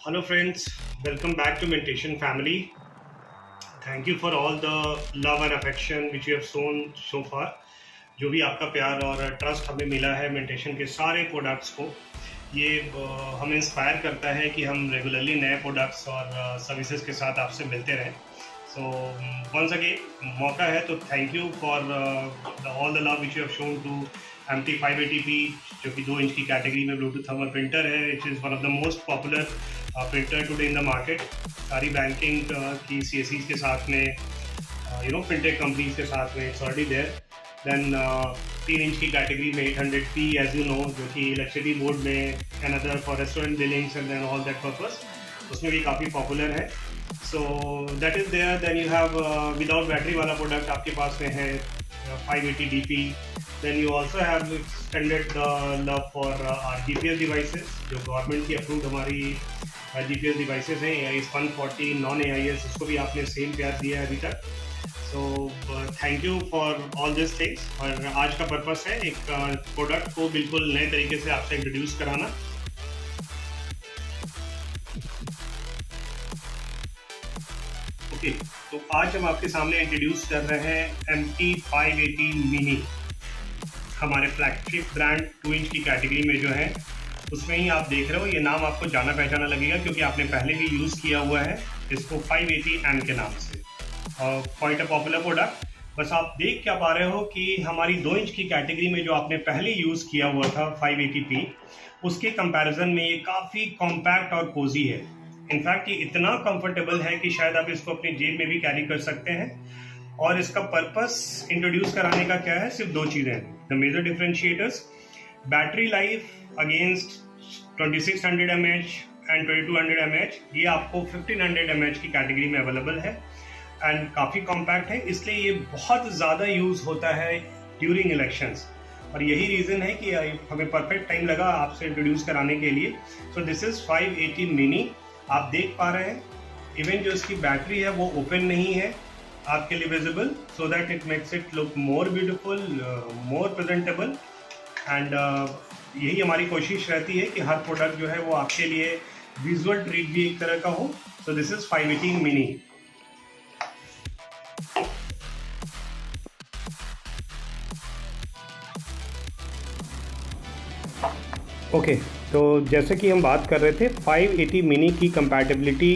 Hello friends, welcome back to Mentation family. Thank you for all the love and affection which you have shown so far. जो भी आपका प्यार और trust हमें मिला है मेंटेशन के सारे प्रोडक्ट्स को, ये हमें इंस्पायर करता है कि हम रेगुलरली नए प्रोडक्ट्स और सर्विसेज के साथ आपसे मिलते रहें. सो वंस अगेन मौका है तो thank you for all the love which you have shown to MT580p, जो कि 2 इंच की कैटेगरी में ब्लूटूथ थर्मल प्रिंटर है. It is one of the most popular printer today in the market. सारी banking की CSEs के साथ में, फिनटेक कंपनीज के साथ में it's already there. Then 3 inch की कैटेगरी में 800p एज यू नो, जो कि इलेक्ट्रिसिटी बोर्ड में another for restaurant billings and then all that purpose, उसमें भी काफ़ी पॉपुलर है. So that is there. Then you have without battery वाला प्रोडक्ट आपके पास में है 580dp. Then you also have extended the love for our GPS devices, जो गवर्नमेंट की अप्रूव्ड हमारी GPS डिवाइसेस हैं. AIS 140 नॉन AIS, इसको भी आपने सेम प्यार दिया है अभी तक. So thank you for all this things. और आज का पर्पस है एक प्रोडक्ट को बिल्कुल नए तरीके से आपसे इंट्रोड्यूस कराना. ओके, तो आज हम आपके सामने इंट्रोड्यूस कर रहे हैं MT580 मिनी. हमारे फ्लैगशिप ब्रांड 2 इंच की कैटेगरी में जो है उसमें ही आप देख रहे हो. ये नाम आपको जाना पहचाना लगेगा क्योंकि आपने पहले भी यूज़ किया हुआ है इसको 580M के नाम से. Quite a popular product. बस आप देख क्या पा रहे हो कि हमारी 2 इंच की कैटेगरी में जो आपने पहले यूज़ किया हुआ था 580p, उसके कंपैरिजन में ये काफ़ी कॉम्पैक्ट और कोजी है. इनफैक्ट ये इतना कंफर्टेबल है कि शायद आप इसको अपनी जेब में भी कैरी कर सकते हैं. और इसका पर्पस इंट्रोड्यूस कराने का क्या है? सिर्फ 2 चीज़ें हैं. The major differentiators, battery life against 2600 mAh and 2200 mAh, ये आपको 1500 mAh की कैटेगरी में अवेलेबल है एंड काफ़ी कॉम्पैक्ट है. इसलिए ये बहुत ज़्यादा यूज़ होता है ड्यूरिंग इलेक्शंस, और यही रीज़न है कि हमें परफेक्ट टाइम लगा आपसे इंट्रोड्यूस कराने के लिए. So this is 580 mini. आप देख पा रहे हैं इवन जो इसकी बैटरी है वो ओपन नहीं है आपके लिए visible, so that it makes it look more beautiful, more presentable. And यही हमारी कोशिश रहती है कि हर प्रोडक्ट जो है वो आपके लिए विजुअल ट्रीट भी एक तरह का हो. So this is 580 mini. Okay, तो जैसे कि हम बात कर रहे थे 580 मिनी की कंपैटिबिलिटी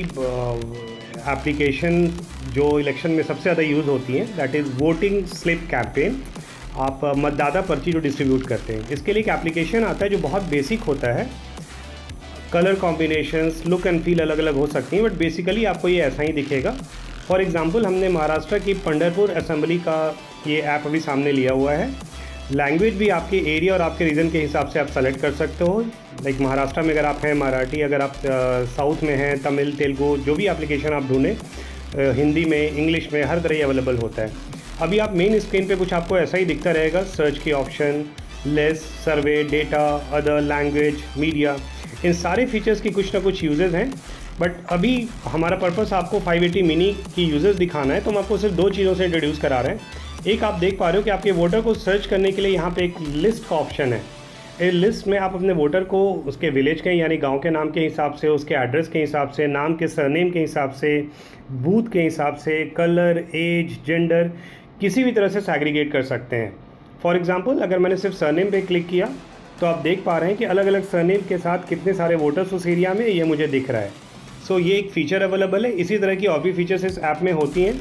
एप्लीकेशन जो इलेक्शन में सबसे ज़्यादा यूज़ होती हैं, that is voting slip campaign. आप मतदाता पर्ची जो डिस्ट्रीब्यूट करते हैं, इसके लिए एक एप्लीकेशन आता है जो बहुत बेसिक होता है. Colour combinations, look and feel अलग अलग हो सकती हैं, बट बेसिकली आपको ये ऐसा ही दिखेगा. फॉर एग्जांपल हमने महाराष्ट्र की पंढरपुर असेंबली का ये ऐप अभी सामने लिया हुआ है. लैंग्वेज भी आपके एरिया और आपके रीजन के हिसाब से आप सेलेक्ट कर सकते हो. लाइक महाराष्ट्र में अगर आप हैं मराठी, अगर आप साउथ में हैं तमिल, तेलुगु, जो भी एप्लीकेशन आप ढूंढें, हिंदी में, इंग्लिश में, हर तरह अवेलेबल होता है. अभी आप मेन स्क्रीन पे कुछ आपको ऐसा ही दिखता रहेगा. सर्च के ऑप्शन, लिस्ट, सर्वे, डेटा, अदर, लैंग्वेज, मीडिया, इन सारे फीचर्स की कुछ ना कुछ यूजेस हैं. बट अभी हमारा पर्पस आपको 580 मिनी की यूजेस दिखाना है, तो हम आपको सिर्फ 2 चीज़ों से इंट्रोड्यूस करा रहे हैं. एक, आप देख पा रहे हो कि आपके वोटर को सर्च करने के लिए यहाँ पे एक लिस्ट का ऑप्शन है. इस लिस्ट में आप अपने वोटर को उसके विलेज के यानी गांव के नाम के हिसाब से, उसके एड्रेस के हिसाब से, नाम के सरनेम के हिसाब से, बूथ के हिसाब से, कलर, एज, जेंडर, किसी भी तरह से सैग्रीगेट कर सकते हैं. फॉर एग्जांपल अगर मैंने सिर्फ सरनेम पे क्लिक किया तो आप देख पा रहे हैं कि अलग अलग सरनेम के साथ कितने सारे वोटर्स उस एरिया में, ये मुझे दिख रहा है. सो ये एक फ़ीचर अवेलेबल है. इसी तरह की और भी फीचर्स इस ऐप में होती हैं.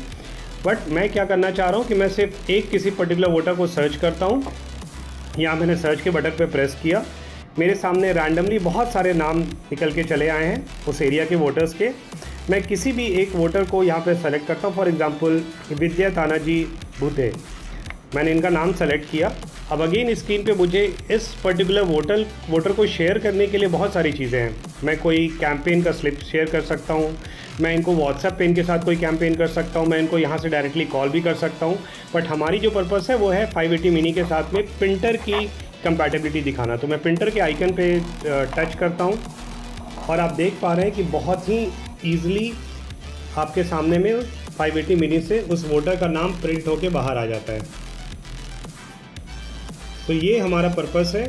बट मैं क्या करना चाह रहा हूँ कि मैं सिर्फ एक किसी पर्टिकुलर वोटर को सर्च करता हूँ. यहाँ मैंने सर्च के बटन पे प्रेस किया, मेरे सामने रैंडमली बहुत सारे नाम निकल के चले आए हैं उस एरिया के वोटर्स के. मैं किसी भी एक वोटर को यहाँ पे सेलेक्ट करता हूँ. फॉर एग्जांपल विद्या तानाजी भूते, मैंने इनका नाम सेलेक्ट किया. अब अगेन स्क्रीन पे मुझे इस पर्टिकुलर वोटर को शेयर करने के लिए बहुत सारी चीज़ें हैं. मैं कोई कैंपेन का स्लिप शेयर कर सकता हूँ, मैं इनको व्हाट्सएप पे इनके साथ कोई कैंपेन कर सकता हूँ, मैं इनको यहाँ से डायरेक्टली कॉल भी कर सकता हूँ. बट हमारी जो पर्पस है वो है 580 मिनी के साथ में प्रिंटर की कंपैटिबिलिटी दिखाना. तो मैं प्रिंटर के आइकन पे टच करता हूँ और आप देख पा रहे हैं कि बहुत ही ईजिली आपके सामने में 580 मिनी से उस वोटर का नाम प्रिंट होके बाहर आ जाता है. तो ये हमारा पर्पस है